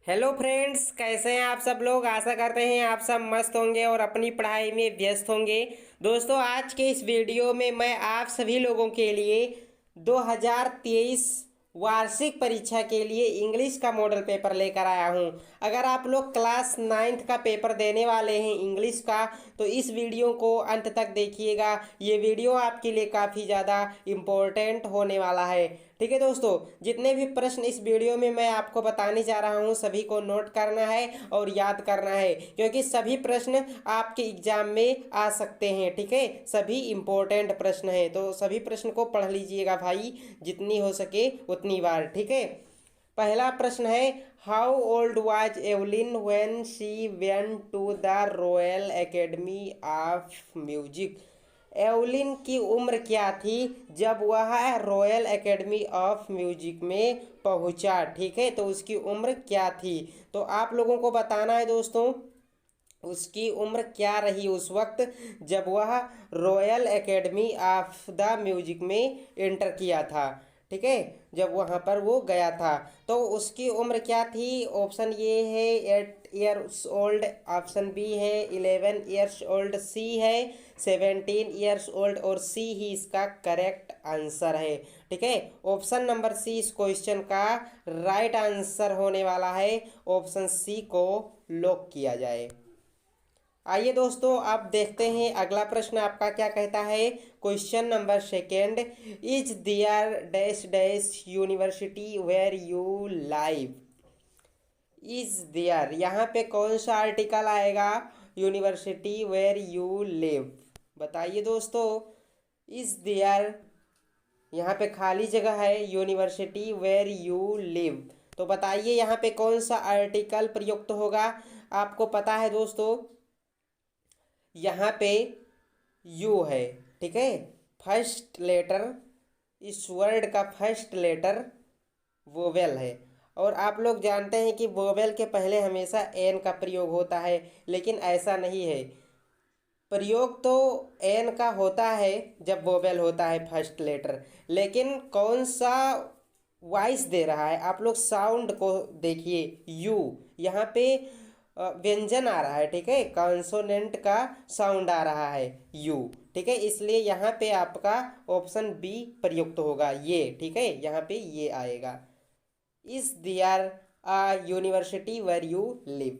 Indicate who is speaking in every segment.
Speaker 1: Hello friends, कैसे हैं आप सब लोग। आशा करते हैं आप सब मस्त होंगे और अपनी पढ़ाई में व्यस्त होंगे। दोस्तों, आज के इस वीडियो में मैं आप सभी लोगों के लिए 2023 वार्षिक परीक्षा के लिए इंग्लिश का मॉडल पेपर लेकर आया हूं। अगर आप लोग क्लास 9th का पेपर देने वाले हैं इंग्लिश का, तो इस वीडियो को अंत तक देखिएगा। ये वीडियो आपके लिए काफ़ी ज़्यादा इम्पोर्टेंट होने वाला है। ठीक है दोस्तों, जितने भी प्रश्न इस वीडियो में मैं आपको बताने जा रहा हूं सभी को नोट करना है और याद करना है, क्योंकि सभी प्रश्न आपके एग्जाम में आ सकते हैं। ठीक है, सभी इम्पोर्टेंट प्रश्न हैं, तो सभी प्रश्न को पढ़ लीजिएगा भाई, जितनी हो सके उतनी बार। ठीक है, पहला प्रश्न है, how old was Evelyn when she went to the Royal Academy of Music. Evelyn की उम्र क्या थी जब वह रॉयल एकेडमी ऑफ म्यूजिक में पहुंचा। ठीक है, तो उसकी उम्र क्या थी, तो आप लोगों को बताना है दोस्तों उसकी उम्र क्या रही उस वक्त जब वह royal Academy of the music में एंटर किया था। ठीक है, जब वहाँ पर वो गया था तो उसकी उम्र क्या थी। ऑप्शन ये है 8 ईयर्स ओल्ड, ऑप्शन बी है 11 ईयर्स ओल्ड, सी है 17 ईयर्स ओल्ड और सी ही इसका करेक्ट आंसर है। ठीक है, ऑप्शन नंबर सी इस क्वेश्चन का राइट आंसर होने वाला है। ऑप्शन सी को लॉक किया जाए। आइए दोस्तों, आप देखते हैं अगला प्रश्न आपका क्या कहता है। Question number second, is there dash dash university where you live. Is there, यहाँ पे कौन सा आर्टिकल आएगा। यूनिवर्सिटी वेयर यू लिव, बताइए दोस्तों। इज देयर, यहाँ पे खाली जगह है, यूनिवर्सिटी वेयर यू लिव, तो बताइए यहाँ पे कौन सा आर्टिकल प्रयुक्त होगा। आपको पता है दोस्तों, यहाँ पे यू है। ठीक है, फर्स्ट लेटर, इस वर्ड का फर्स्ट लेटर वोवेल है, और आप लोग जानते हैं कि वोवेल के पहले हमेशा एन का प्रयोग होता है, लेकिन ऐसा नहीं है। प्रयोग तो एन का होता है जब वोवेल होता है फर्स्ट लेटर, लेकिन कौन सा वॉइस दे रहा है, आप लोग साउंड को देखिए। यू, यहाँ पे व्यंजन आ रहा है। ठीक है, कॉन्सोनेंट का साउंड आ रहा है यू। ठीक है, इसलिए यहाँ पे आपका ऑप्शन बी प्रयुक्त होगा, ये। ठीक है, यहाँ पे ये आएगा, is there a university where you live,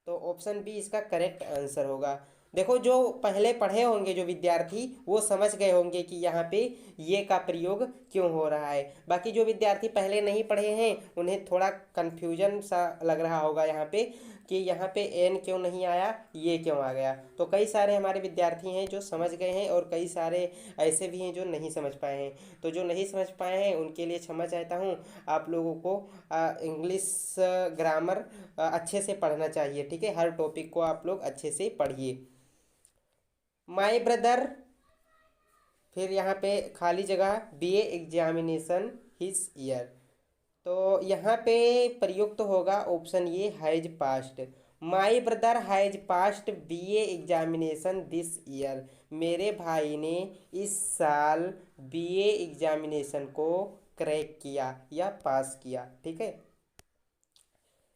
Speaker 1: तो ऑप्शन बी इसका करेक्ट आंसर होगा। देखो, जो पहले पढ़े होंगे जो विद्यार्थी, वो समझ गए होंगे कि यहाँ पे ये का प्रयोग क्यों हो रहा है। बाकी जो विद्यार्थी पहले नहीं पढ़े हैं उन्हें थोड़ा कन्फ्यूजन सा लग रहा होगा यहाँ पे, कि यहाँ पे एन क्यों नहीं आया, ये क्यों आ गया। तो कई सारे हमारे विद्यार्थी हैं जो समझ गए हैं और कई सारे ऐसे भी हैं जो नहीं समझ पाए हैं। तो जो नहीं समझ पाए हैं उनके लिए क्षमा चाहता हूँ। आप लोगों को इंग्लिश ग्रामर अच्छे से पढ़ना चाहिए। ठीक है, हर टॉपिक को आप लोग अच्छे से पढ़िए। माय ब्रदर, फिर यहाँ पे खाली जगह, बीए एग्जामिनेशन हिज ईयर, तो यहाँ पे प्रयुक्त होगा ऑप्शन ये, has past. My brother has past BA examination this year, मेरे भाई ने इस साल बीए एग्जामिनेशन को क्रैक किया या पास किया। ठीक है,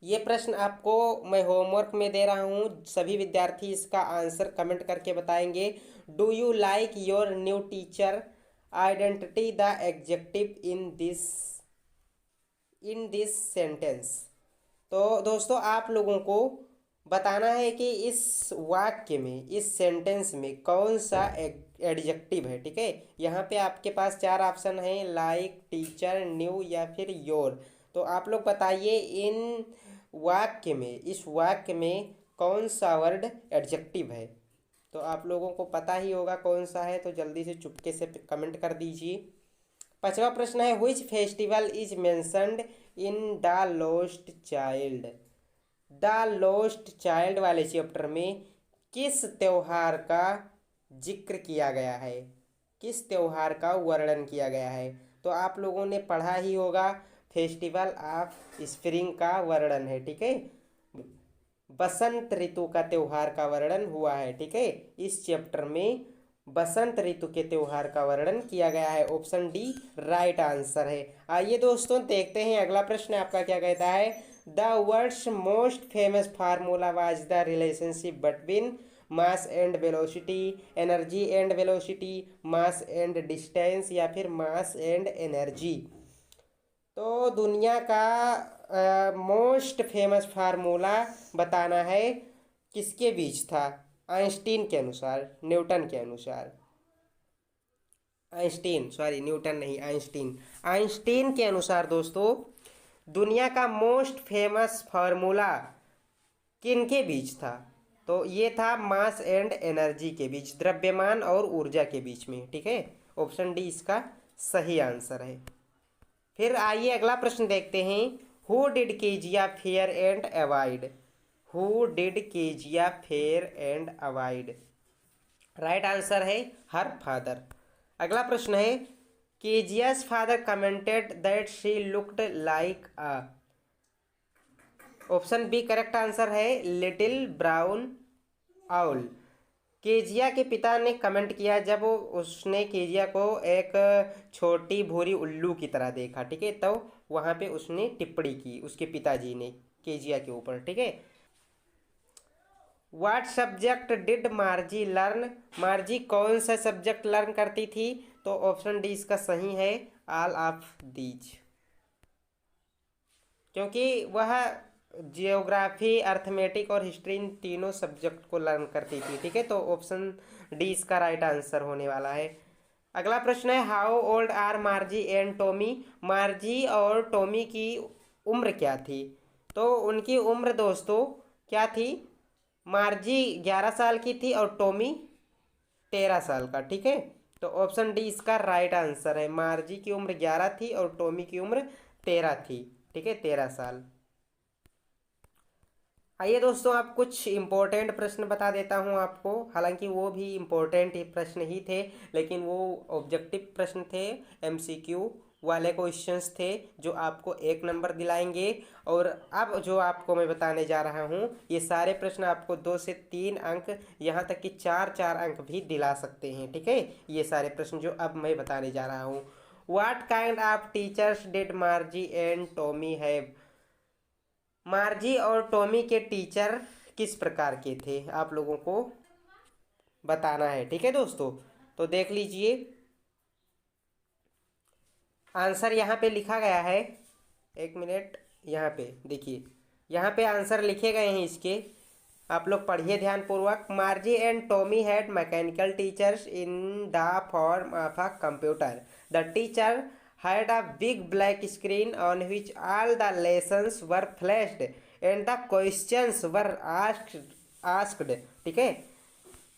Speaker 1: ये प्रश्न आपको मैं होमवर्क में दे रहा हूँ, सभी विद्यार्थी इसका आंसर कमेंट करके बताएंगे। Do you like your new teacher, identity the adjective in this sentence. तो दोस्तों, आप लोगों को बताना है कि इस वाक्य में, इस सेंटेंस में कौन सा एडजेक्टिव है। ठीक है, यहाँ पे आपके पास चार ऑप्शन हैं, लाइक, टीचर, न्यू या फिर योर। तो आप लोग बताइए इन वाक्य में, इस वाक्य में कौन सा वर्ड एडजेक्टिव है। तो आप लोगों को पता ही होगा कौन सा है, तो जल्दी से चुपके से कमेंट कर दीजिए। पांचवा प्रश्न है, which festival is mentioned in the lost child. The lost child वाले चैप्टर में किस त्योहार का जिक्र किया गया है, किस त्योहार का वर्णन किया गया है। तो आप लोगों ने पढ़ा ही होगा, फेस्टिवल ऑफ स्प्रिंग का वर्णन है। ठीक है, बसंत ऋतु का त्योहार का वर्णन हुआ है। ठीक है, इस चैप्टर में बसंत ऋतु के त्योहार का वर्णन किया गया है। ऑप्शन डी राइट आंसर है। आइए दोस्तों देखते हैं अगला प्रश्न आपका क्या कहता है। The world's most famous formula was the relationship between mass and velocity, energy and velocity, mass and distance या फिर मास एंड एनर्जी। तो दुनिया का मोस्ट फेमस फार्मूला बताना है, किसके बीच था? आइंस्टीन के अनुसार, न्यूटन के अनुसार, आइंस्टीन सॉरी न्यूटन नहीं आइंस्टीन, आइंस्टीन के अनुसार दोस्तों दुनिया का मोस्ट फेमस फार्मूला किनके बीच था? तो ये था मास एंड एनर्जी के बीच, द्रव्यमान और ऊर्जा के बीच में। ठीक है, ऑप्शन डी इसका सही आंसर है। फिर आइए अगला प्रश्न देखते हैं। Who did Kezia fear and avoid? Who did Kezia fear and avoid? Right answer है हर फादर। अगला प्रश्न है Kezia's father commented that she looked like a. Option B correct answer है लिटिल ब्राउन आउल। केजिया के पिता ने comment किया जब उसने केजिया को एक छोटी भूरी उल्लू की तरह देखा। ठीक है, तो वहाँ पे उसने टिप्पणी की उसके पिताजी ने केजिया के ऊपर। ठीक है, व्हाट सब्जेक्ट डिड मार्जी लर्न? मार्जी कौन सा सब्जेक्ट लर्न करती थी? तो ऑप्शन डी इसका सही है ऑल ऑफ दीज, क्योंकि वह जियोग्राफी, अर्थमेटिक और हिस्ट्री इन तीनों सब्जेक्ट को लर्न करती थी। ठीक है, तो ऑप्शन डी इसका राइट आंसर होने वाला है। अगला प्रश्न है how old are Margie and Tommy? Margie और टॉमी की उम्र क्या थी? तो उनकी उम्र दोस्तों क्या थी? मार्जी 11 साल की थी और टॉमी 13 साल का। ठीक है, तो ऑप्शन डी इसका राइट आंसर है। मार्जी की उम्र 11 थी और टॉमी की उम्र 13 थी। ठीक है, 13 साल। आइए दोस्तों आप कुछ इम्पोर्टेंट प्रश्न बता देता हूं आपको, हालांकि वो भी इम्पोर्टेंट प्रश्न ही थे, लेकिन वो ऑब्जेक्टिव प्रश्न थे, एमसीक्यू वाले क्वेश्चंस थे जो आपको 1 नंबर दिलाएंगे। और अब जो आपको मैं बताने जा रहा हूं ये सारे प्रश्न आपको 2 से 3 अंक, यहाँ तक कि 4-4 अंक भी दिला सकते हैं। ठीक है, ये सारे प्रश्न जो अब मैं बताने जा रहा हूँ। What kind of teachers did मार्जी and Tommy have? मार्जी और टॉमी के टीचर किस प्रकार के थे, आप लोगों को बताना है। ठीक है दोस्तों, तो देख लीजिए आंसर यहाँ पे लिखा गया है। 1 मिनट, यहाँ पे देखिए, यहाँ पे आंसर लिखे गए हैं इसके, आप लोग पढ़िए ध्यानपूर्वक। मार्जी and Tommy had mechanical teachers in the form of a computer. The teacher had a big black screen on which all the lessons were flashed and the questions were asked. ठीक है,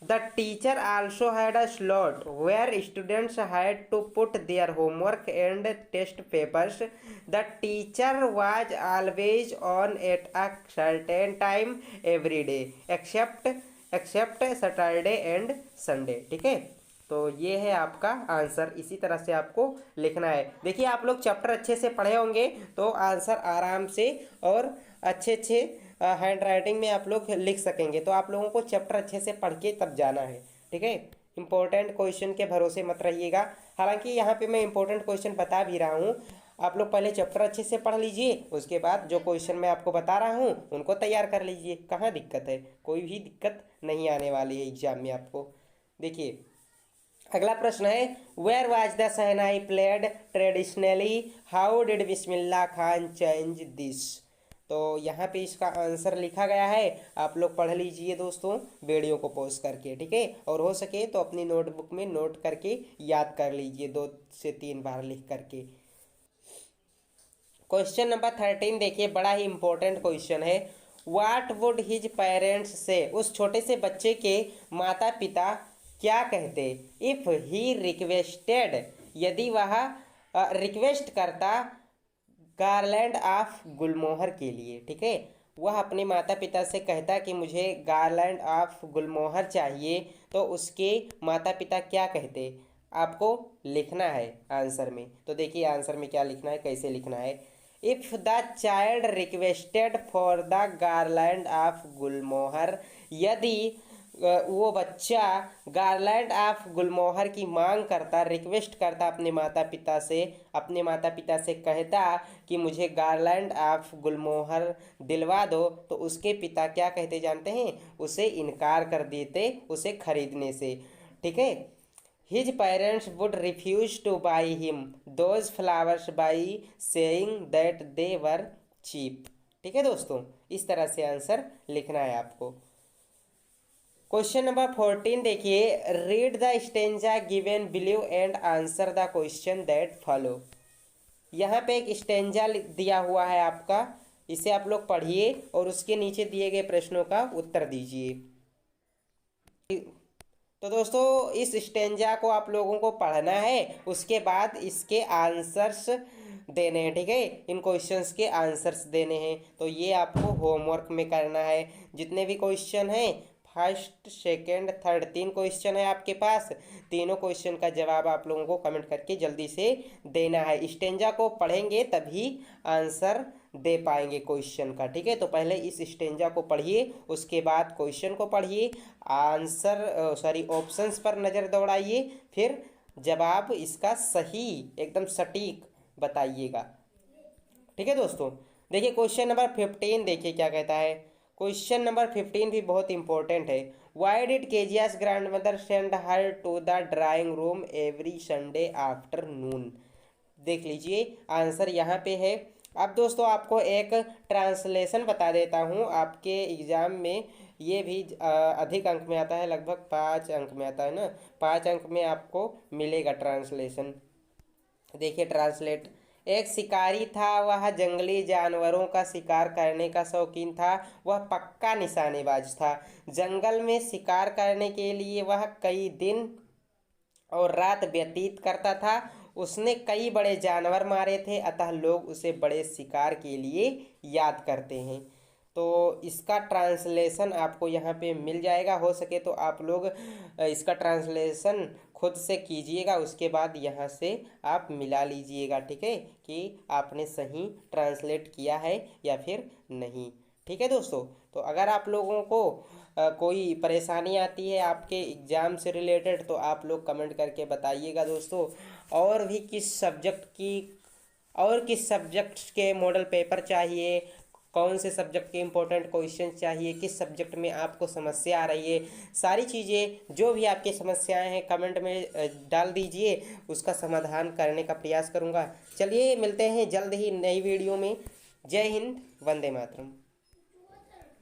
Speaker 1: the teacher also had a slot where students had to put their homework and test papers. The teacher was always on at a certain time every day except Saturday and Sunday. ठीक है, तो ये है आपका answer. इसी तरह से आपको लिखना है। देखिए आप लोग चैप्टर अच्छे से पढ़े होंगे तो आंसर आराम से और अच्छे अच्छे हैंड राइटिंग में आप लोग लिख सकेंगे। तो आप लोगों को चैप्टर अच्छे से पढ़ के तब जाना है। ठीक है, इंपॉर्टेंट क्वेश्चन के भरोसे मत रहिएगा। हालांकि यहाँ पे मैं इंपॉर्टेंट क्वेश्चन बता भी रहा हूँ, आप लोग पहले चैप्टर अच्छे से पढ़ लीजिए, उसके बाद जो क्वेश्चन मैं आपको बता रहा हूँ उनको तैयार कर लीजिए। कहाँ दिक्कत है? कोई भी दिक्कत नहीं आने वाली है एग्जाम में आपको। देखिए अगला प्रश्न है where was the shehnai played traditionally? How did Bismillah Khan change this? तो यहाँ पे इसका आंसर लिखा गया है, आप लोग पढ़ लीजिए दोस्तों वीडियो को पॉज करके। ठीक है, और हो सके तो अपनी नोटबुक में नोट करके याद कर लीजिए 2 से 3 बार लिख करके। क्वेश्चन नंबर 13 देखिए, बड़ा ही इंपॉर्टेंट क्वेश्चन है। व्हाट वुड हिज पेरेंट्स से? उस छोटे से बच्चे के माता पिता क्या कहते? इफ ही रिक्वेस्टेड, यदि वह रिक्वेस्ट करता गार्लैंड ऑफ गुलमोहर के लिए। ठीक है, वह अपने माता पिता से कहता कि मुझे गार्लैंड ऑफ गुलमोहर चाहिए, तो उसके माता पिता क्या कहते आपको लिखना है आंसर में। तो देखिए आंसर में क्या लिखना है, कैसे लिखना है। If the child requested for the garland of gulmohar, यदि वो बच्चा गार्लैंड ऑफ गुलमोहर की मांग करता, रिक्वेस्ट करता अपने माता पिता से कहता कि मुझे गार्लैंड ऑफ गुलमोहर दिलवा दो, तो उसके पिता क्या कहते जानते हैं? उसे इनकार कर देते उसे खरीदने से। ठीक है। His parents would refuse to buy him those flowers by saying that they were cheap. ठीक है दोस्तों, इस तरह से आंसर लिखना है आपको। क्वेश्चन नंबर 14 देखिए, read the stanza given below and answer the question that follow. यहाँ पे एक स्टेंजा दिया हुआ है आपका, इसे आप लोग पढ़िए और उसके नीचे दिए गए प्रश्नों का उत्तर दीजिए। तो दोस्तों इस स्टेंजा को आप लोगों को पढ़ना है, उसके बाद इसके आंसर्स देने हैं। ठीक है, इन क्वेश्चंस के आंसर्स देने हैं, तो ये आपको होमवर्क में करना है। जितने भी क्वेश्चन हैं, फर्स्ट सेकंड थर्ड 3 क्वेश्चन है आपके पास, तीनों क्वेश्चन का जवाब आप लोगों को कमेंट करके जल्दी से देना है। स्टेंजा को पढ़ेंगे तभी आंसर दे पाएंगे क्वेश्चन का। ठीक है, तो पहले इस स्टेंजा को पढ़िए, उसके बाद क्वेश्चन को पढ़िए, ऑप्शंस पर नज़र दौड़ाइए, फिर जवाब इसका सही एकदम सटीक बताइएगा। ठीक है दोस्तों, देखिए क्वेश्चन नंबर 15 देखिए क्या कहता है। क्वेश्चन नंबर 15 भी बहुत इंपॉर्टेंट है। Why did Kezia's grandmother send her to the drawing room every Sunday afternoon. देख लीजिए आंसर यहाँ पे है। अब दोस्तों आपको एक ट्रांसलेशन बता देता हूँ, आपके एग्ज़ाम में ये भी अधिक अंक में आता है, लगभग 5 अंक में आता है ना, 5 अंक में आपको मिलेगा ट्रांसलेशन। देखिए ट्रांसलेट, एक शिकारी था, वह जंगली जानवरों का शिकार करने का शौकीन था, वह पक्का निशानेबाज था। जंगल में शिकार करने के लिए वह कई दिन और रात व्यतीत करता था। उसने कई बड़े जानवर मारे थे, अतः लोग उसे बड़े शिकार के लिए याद करते हैं। तो इसका ट्रांसलेशन आपको यहाँ पे मिल जाएगा, हो सके तो आप लोग इसका ट्रांसलेशन खुद से कीजिएगा, उसके बाद यहाँ से आप मिला लीजिएगा। ठीक है, कि आपने सही ट्रांसलेट किया है या फिर नहीं। ठीक है दोस्तों, तो अगर आप लोगों को कोई परेशानी आती है आपके एग्ज़ाम से रिलेटेड, तो आप लोग कमेंट करके बताइएगा दोस्तों। और भी किस सब्जेक्ट के मॉडल पेपर चाहिए, कौन से सब्जेक्ट के इम्पोर्टेंट क्वेश्चन चाहिए, किस सब्जेक्ट में आपको समस्या आ रही है, सारी चीज़ें जो भी आपकी समस्याएं हैं कमेंट में डाल दीजिए, उसका समाधान करने का प्रयास करूंगा। चलिए मिलते हैं जल्द ही नई वीडियो में। जय हिंद, वंदे मातरम।